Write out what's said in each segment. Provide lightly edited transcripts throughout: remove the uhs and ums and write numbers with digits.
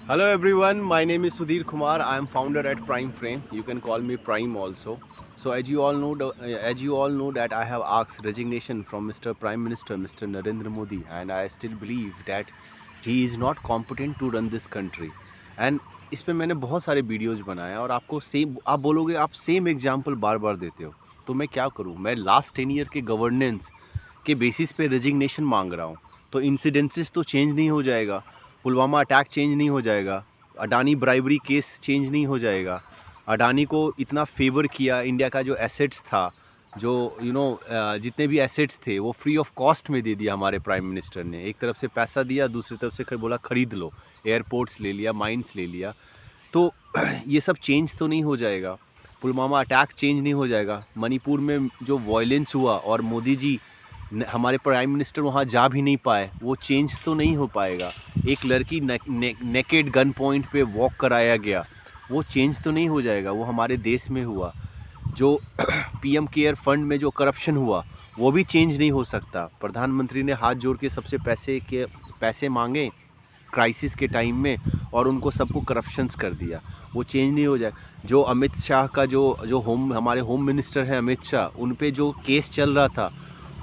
Hello everyone, my name is Sudhir Kumar. I am founder at Prime Frame. You can call me Prime also. So as you all know that I have asked resignation from Mr. Prime Minister Mr. Narendra Modi, and I still believe that he is not competent to run this country. And इस पे मैंने बहुत सारे videos बनाए और आपको same आप बोलोगे आप सेम एग्जांपल बार बार देते हो, तो मैं क्या करूँ? मैं लास्ट 10 ईयर के गवर्नेंस के बेसिस पे रेजिग्नेशन मांग रहा हूँ। तो इंसिडेंसेस तो चेंज नहीं हो जाएगा, पुलवामा अटैक चेंज नहीं हो जाएगा, अडानी ब्राइबरी केस चेंज नहीं हो जाएगा। अडानी को इतना फेवर किया, इंडिया का जो एसेट्स था, जो जितने भी एसेट्स थे वो फ्री ऑफ कॉस्ट में दे दिया हमारे प्राइम मिनिस्टर ने। एक तरफ से पैसा दिया, दूसरी तरफ से बोला ख़रीद लो, एयरपोर्ट्स ले लिया, माइंस ले लिया। तो ये सब चेंज तो नहीं हो जाएगा, पुलवामा अटैक चेंज नहीं हो जाएगा, मणिपुर में जो वायलेंस हुआ और मोदी जी हमारे प्राइम मिनिस्टर वहाँ जा भी नहीं पाए, वो चेंज तो नहीं हो पाएगा। एक लड़की नेकेड गन पॉइंट पे वॉक कराया गया, वो चेंज तो नहीं हो जाएगा, वो हमारे देश में हुआ। जो पीएम केयर फंड में जो करप्शन हुआ वो भी चेंज नहीं हो सकता। प्रधानमंत्री ने हाथ जोड़ के सबसे पैसे मांगे क्राइसिस के टाइम में और उनको सबको करप्शंस कर दिया, वो चेंज नहीं हो जाए। जो अमित शाह का जो हमारे होम मिनिस्टर हैं अमित शाह, उन पे जो केस चल रहा था,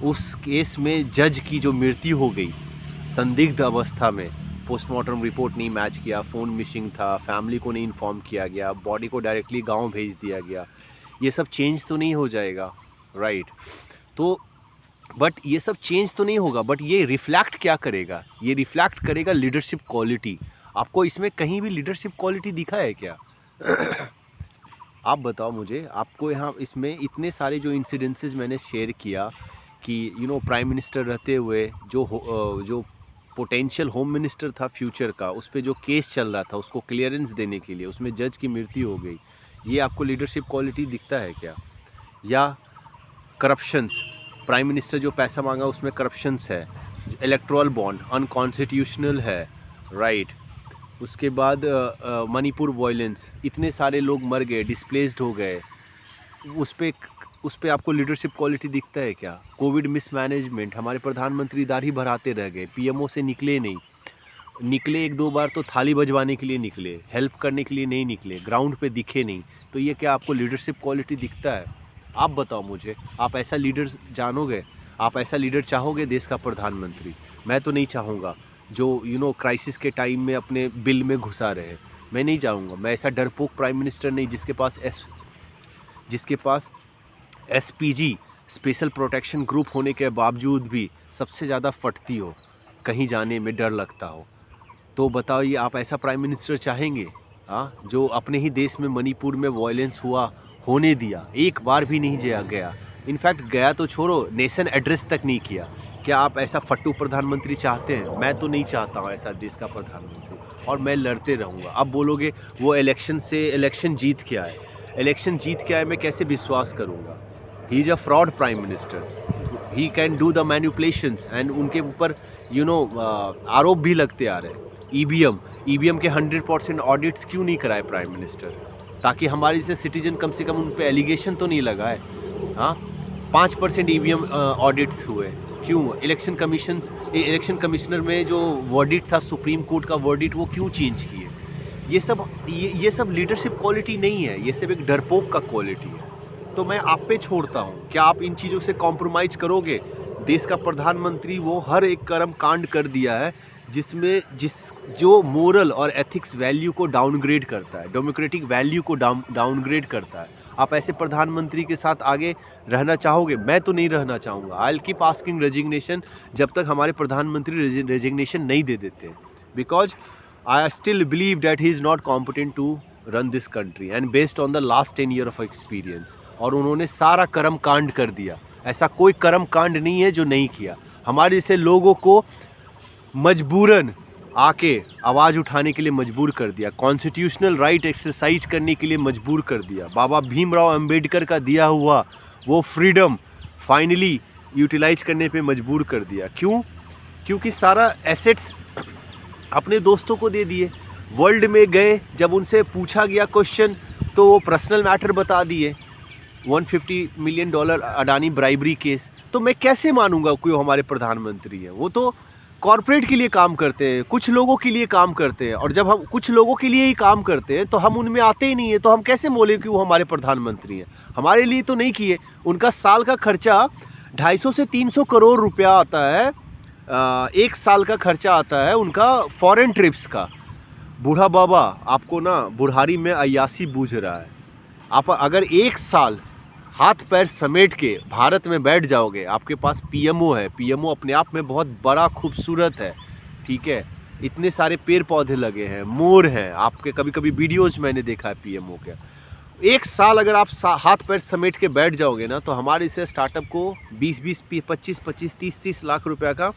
उस केस में जज की जो मृत्यु हो गई संदिग्ध अवस्था में, पोस्टमार्टम रिपोर्ट नहीं मैच किया, फ़ोन मिसिंग था, फैमिली को नहीं इन्फॉर्म किया गया, बॉडी को डायरेक्टली गांव भेज दिया गया, ये सब चेंज तो नहीं हो जाएगा, राइट? तो बट ये सब चेंज तो नहीं होगा, बट ये रिफ्लेक्ट क्या करेगा? ये रिफ्लेक्ट करेगा लीडरशिप क्वालिटी। आपको इसमें कहीं भी लीडरशिप क्वालिटी दिखा है क्या? आप बताओ मुझे। आपको यहाँ इसमें इतने सारे जो इंसिडेंसेस मैंने शेयर किया कि प्राइम मिनिस्टर रहते हुए जो पोटेंशियल होम मिनिस्टर था फ्यूचर का, उस पर जो केस चल रहा था उसको क्लियरेंस देने के लिए उसमें जज की मृत्यु हो गई, ये आपको लीडरशिप क्वालिटी दिखता है क्या? या करप्शंस, प्राइम मिनिस्टर जो पैसा मांगा उसमें करप्शंस है, इलेक्टोरल बॉन्ड अनकॉन्स्टिट्यूशनल है, राइट? उसके बाद मणिपुर वायलेंस, इतने सारे लोग मर गए, डिस्प्लेस्ड हो गए, उस पे आपको लीडरशिप क्वालिटी दिखता है क्या? कोविड मिसमैनेजमेंट, हमारे प्रधानमंत्री दाढ़ी बढ़ाते रह गए, पीएमओ से निकले नहीं, निकले एक दो बार तो थाली बजवाने के लिए निकले, हेल्प करने के लिए नहीं निकले, ग्राउंड पे दिखे नहीं। तो ये क्या आपको लीडरशिप क्वालिटी दिखता है? आप बताओ मुझे, आप ऐसा लीडर जानोगे? आप ऐसा लीडर चाहोगे देश का प्रधानमंत्री? मैं तो नहीं चाहूँगा जो क्राइसिस के टाइम में अपने बिल में घुसा रहे। मैं नहीं चाहूँगा। मैं ऐसा डरपोक प्राइम मिनिस्टर नहीं जिसके पास एसपीजी स्पेशल प्रोटेक्शन ग्रुप होने के बावजूद भी सबसे ज़्यादा फटती हो, कहीं जाने में डर लगता हो। तो बताइए, आप ऐसा प्राइम मिनिस्टर चाहेंगे? हाँ, जो अपने ही देश में मणिपुर में वायलेंस हुआ होने दिया, एक बार भी नहीं गया। इनफैक्ट गया तो छोड़ो, नेशन एड्रेस तक नहीं किया। क्या आप ऐसा फट्टू प्रधानमंत्री चाहते हैं? मैं तो नहीं चाहता हूँ ऐसा देश का प्रधानमंत्री, और मैं लड़ते रहूँगा। अब बोलोगे वो इलेक्शन जीत के आए, मैं कैसे विश्वास करूँगा? He is a fraud prime minister, he can do the manipulations, and उनके ऊपर आरोप भी लगते आ रहे हैं। ईवीएम के 100% ऑडिट्स क्यों नहीं कराए प्राइम मिनिस्टर? ताकि हमारे जैसे सिटीजन कम से कम उन पे एलिगेशन तो नहीं लगाए। हाँ, 5% ईवीएम ऑडिट्स हुए, क्यों? इलेक्शन कमिश्नर में जो वर्डिक्ट था, सुप्रीम कोर्ट का वर्डिक्ट, वो क्यों चेंज किए? ये सब लीडरशिप क्वालिटी नहीं है, ये सब एक डरपोक का क्वालिटी है। तो मैं आप पे छोड़ता हूँ, क्या आप इन चीज़ों से कॉम्प्रोमाइज़ करोगे? देश का प्रधानमंत्री वो हर एक कर्म कांड कर दिया है जो मोरल और एथिक्स वैल्यू को डाउनग्रेड करता है, डेमोक्रेटिक वैल्यू को डाउनग्रेड करता है। आप ऐसे प्रधानमंत्री के साथ आगे रहना चाहोगे? मैं तो नहीं रहना चाहूँगा। I will keep asking resignation जब तक हमारे प्रधानमंत्री रेजिग्नेशन नहीं दे देते, because I still believe that he is not competent to run this country and based on the last 10 year of experience. और उन्होंने सारा कर्म कांड कर दिया, ऐसा कोई कर्म कांड नहीं है जो नहीं किया। हमारे जैसे लोगों को मजबूरन आके आवाज़ उठाने के लिए मजबूर कर दिया, कॉन्स्टिट्यूशनल राइट एक्सरसाइज करने के लिए मजबूर कर दिया। बाबा भीमराव अंबेडकर का दिया हुआ वो फ्रीडम फाइनली यूटिलाइज करने पे मजबूर कर दिया। क्यों? क्योंकि सारा एसेट्स अपने दोस्तों को दे दिए। वर्ल्ड में गए, जब उनसे पूछा गया क्वेश्चन तो वो पर्सनल मैटर बता दिए, $150 मिलियन अडानी ब्राइबरी केस। तो मैं कैसे मानूंगा कोई हमारे प्रधानमंत्री है? वो तो कॉरपोरेट के लिए काम करते हैं, कुछ लोगों के लिए काम करते हैं, और जब हम कुछ लोगों के लिए ही काम करते हैं तो हम उनमें आते ही नहीं है, तो हम कैसे बोले कि वो हमारे प्रधानमंत्री हैं? हमारे लिए तो नहीं किए। उनका साल का खर्चा 250 से 300 करोड़ रुपया आता है, एक साल का खर्चा आता है उनका फॉरेन ट्रिप्स का। बूढ़ा बाबा, आपको ना बुढ़ारी में अय्यासी बूझ रहा है। आप अगर एक साल हाथ पैर समेट के भारत में बैठ जाओगे, आपके पास पीएमओ है, पीएमओ अपने आप में बहुत बड़ा खूबसूरत है, ठीक है, इतने सारे पेड़ पौधे लगे हैं, मोर हैं, आपके कभी कभी वीडियोज मैंने देखा है पीएमओ के। एक साल अगर आप हाथ पैर समेट के बैठ जाओगे ना, तो हमारे इसे स्टार्टअप को 20-20, 25-25, 30-30 लाख रुपया का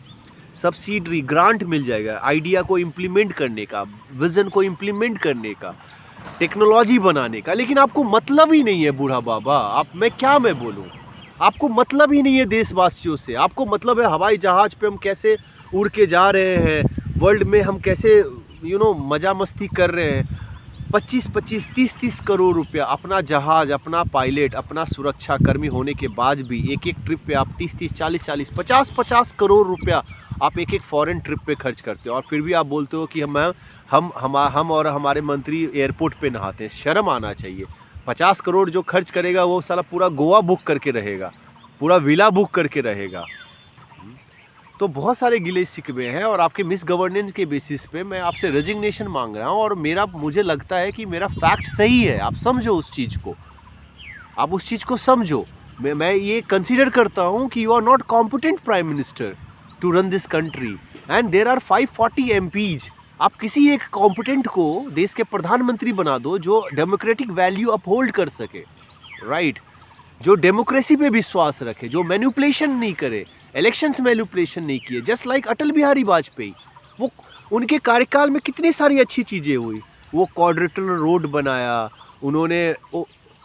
सब्सिडी ग्रांट मिल जाएगा, आइडिया को इम्प्लीमेंट करने का, विज़न को इम्प्लीमेंट करने का, टेक्नोलॉजी बनाने का। लेकिन आपको मतलब ही नहीं है बूढ़ा बाबा, मैं बोलूं, आपको मतलब ही नहीं है देशवासियों से। आपको मतलब है हवाई जहाज़ पे हम कैसे उड़ के जा रहे हैं, वर्ल्ड में हम कैसे मज़ा मस्ती कर रहे हैं। 25-25, 30-30 करोड़ रुपया अपना जहाज़, अपना पायलट, अपना सुरक्षा कर्मी होने के बाद भी एक एक ट्रिप पे आप 30-30, 40-40, 50-50 करोड़ रुपया आप एक एक फॉरेन ट्रिप पे खर्च करते हो, और फिर भी आप बोलते हो कि हम और हमारे मंत्री एयरपोर्ट पे नहाते हैं। शर्म आना चाहिए। 50 करोड़ जो खर्च करेगा वो साला पूरा गोवा बुक करके रहेगा, पूरा विला बुक करके रहेगा। तो बहुत सारे गिले शिकवे हैं, और आपके मिस गवर्नेंस के बेसिस पे मैं आपसे रेजिग्नेशन मांग रहा हूँ, और मुझे लगता है कि मेरा फैक्ट सही है। आप समझो उस चीज़ को, आप उस चीज़ को समझो। मैं ये कंसीडर करता हूँ कि you are not competent prime minister to run this country, and there are 540 MPs। आप किसी एक कॉम्पिटेंट को देश के प्रधानमंत्री बना दो जो डेमोक्रेटिक वैल्यू अपहोल्ड कर सके, राइट, जो डेमोक्रेसी पे विश्वास रखे, जो मैनिपुलेशन नहीं करे, इलेक्शंस मैनिपुलेशन नहीं किए, जस्ट लाइक अटल बिहारी वाजपेयी। वो उनके कार्यकाल में कितनी सारी अच्छी चीज़ें हुई। वो क्वाड्रिलेटरल रोड बनाया, उन्होंने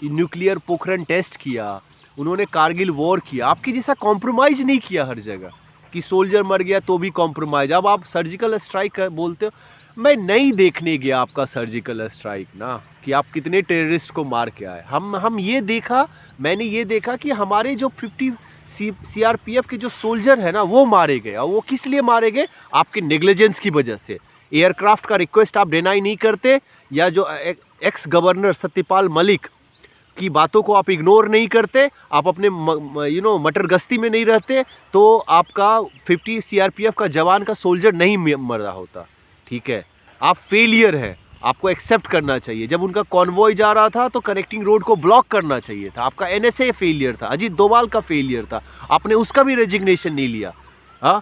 न्यूक्लियर पोखरण टेस्ट किया, उन्होंने कारगिल वॉर किया। आपकी जैसा कॉम्प्रोमाइज़ नहीं किया हर जगह कि सोल्जर मर गया तो भी कॉम्प्रोमाइज़। अब आप सर्जिकल स्ट्राइक बोलते हो, मैं नहीं देखने गया आपका सर्जिकल स्ट्राइक ना, कि आप कितने टेररिस्ट को मार के आए। मैंने ये देखा कि हमारे जो 50 CRPF के जो सोल्जर है ना, वो मारे गए। और वो किस लिए मारे गए? आपके नेग्लिजेंस की वजह से। एयरक्राफ्ट का रिक्वेस्ट आप डिनाई नहीं करते, या जो एक्स गवर्नर सत्यपाल मलिक की बातों को आप इग्नोर नहीं करते, आप अपने मटर गश्ती में नहीं रहते, तो आपका 50 CRPF का जवान का सोल्जर नहीं मर रहा होता, ठीक है। आप फेलियर है, आपको एक्सेप्ट करना चाहिए। जब उनका कॉन्वॉय जा रहा था तो कनेक्टिंग रोड को ब्लॉक करना चाहिए था। आपका NSA फेलियर था, अजीत डोभाल का फेलियर था, आपने उसका भी रेजिग्नेशन नहीं लिया। हाँ,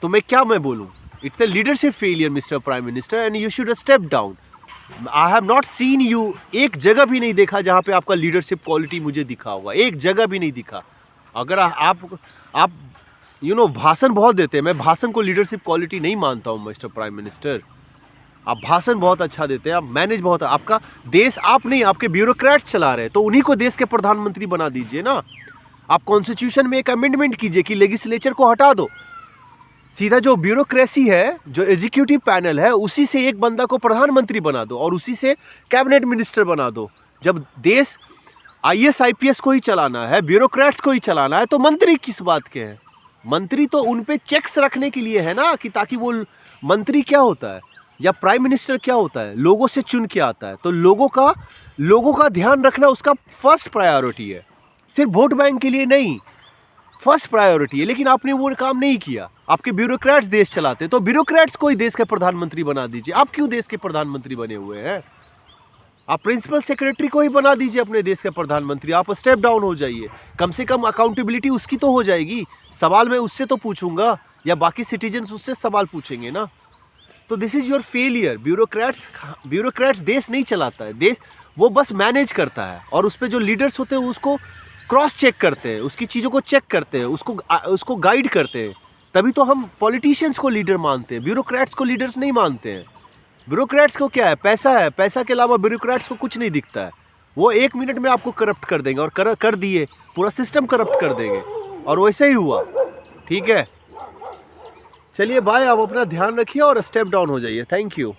तो मैं बोलूँ, it's a leadership failure mister prime minister, and you should step down. I have not seen you, एक जगह भी नहीं देखा जहाँ पे आपका लीडरशिप क्वालिटी मुझे दिखा होगा, एक जगह भी नहीं दिखा। अगर आप भाषण बहुत देते हैं, मैं भाषण को लीडरशिप क्वालिटी नहीं मानता हूँ मिस्टर प्राइम मिनिस्टर। आप भाषण बहुत अच्छा देते हैं, आप मैनेज बहुत, आपका देश आप नहीं, आपके ब्यूरोक्रेट्स चला रहे हैं, तो उन्हीं को देश के प्रधानमंत्री बना दीजिए ना। आप कॉन्स्टिट्यूशन में एक अमेंडमेंट कीजिए कि लेजिस्लेचर को हटा दो, सीधा जो ब्यूरोक्रेसी है, जो एग्जीक्यूटिव पैनल है, उसी से एक बंदा को प्रधानमंत्री बना दो और उसी से कैबिनेट मिनिस्टर बना दो। जब देश IAS IPS को ही चलाना है, ब्यूरोक्रेट्स को ही चलाना है, तो मंत्री किस बात के हैं? मंत्री तो उन पे चेक्स रखने के लिए है ना, कि ताकि वो, मंत्री क्या होता है या प्राइम मिनिस्टर क्या होता है, लोगों से चुन के आता है, तो लोगों का ध्यान रखना उसका फर्स्ट प्रायोरिटी है, सिर्फ वोट बैंक के लिए नहीं, फर्स्ट प्रायोरिटी है। लेकिन आपने वो काम नहीं किया, आपके ब्यूरोक्रेट्स देश चलाते, तो ब्यूरोक्रेट्स को ही देश के प्रधानमंत्री बना दीजिए। आप क्यों देश के प्रधानमंत्री बने हुए हैं? आप प्रिंसिपल सेक्रेटरी को ही बना दीजिए अपने देश के प्रधानमंत्री। आप स्टेप डाउन हो जाइए, कम से कम अकाउंटेबिलिटी उसकी तो हो जाएगी। सवाल मैं उससे तो पूछूंगा, या बाकी सिटीजन्स उससे सवाल पूछेंगे ना। तो this is your failure. Bureaucrats देश नहीं चलाता है, देश वो बस मैनेज करता है, और उस पर जो लीडर्स होते हैं उसको क्रॉस चेक करते हैं, उसकी चीज़ों को चेक करते हैं, उसको गाइड करते हैं। तभी तो हम पॉलिटिशियंस को लीडर मानते हैं, ब्यूरोक्रेट्स को लीडर्स नहीं मानते हैं। ब्यूरोक्रेट्स को क्या है? पैसा है, पैसा के अलावा ब्यूरोक्रेट्स को कुछ नहीं दिखता है। वो 1 मिनट में आपको करप्ट कर देंगे, और कर दिए, पूरा सिस्टम करप्ट कर देंगे, और वैसे ही हुआ। ठीक है, चलिए बाय, आप अपना ध्यान रखिए और स्टेप डाउन हो जाइए। Thank you.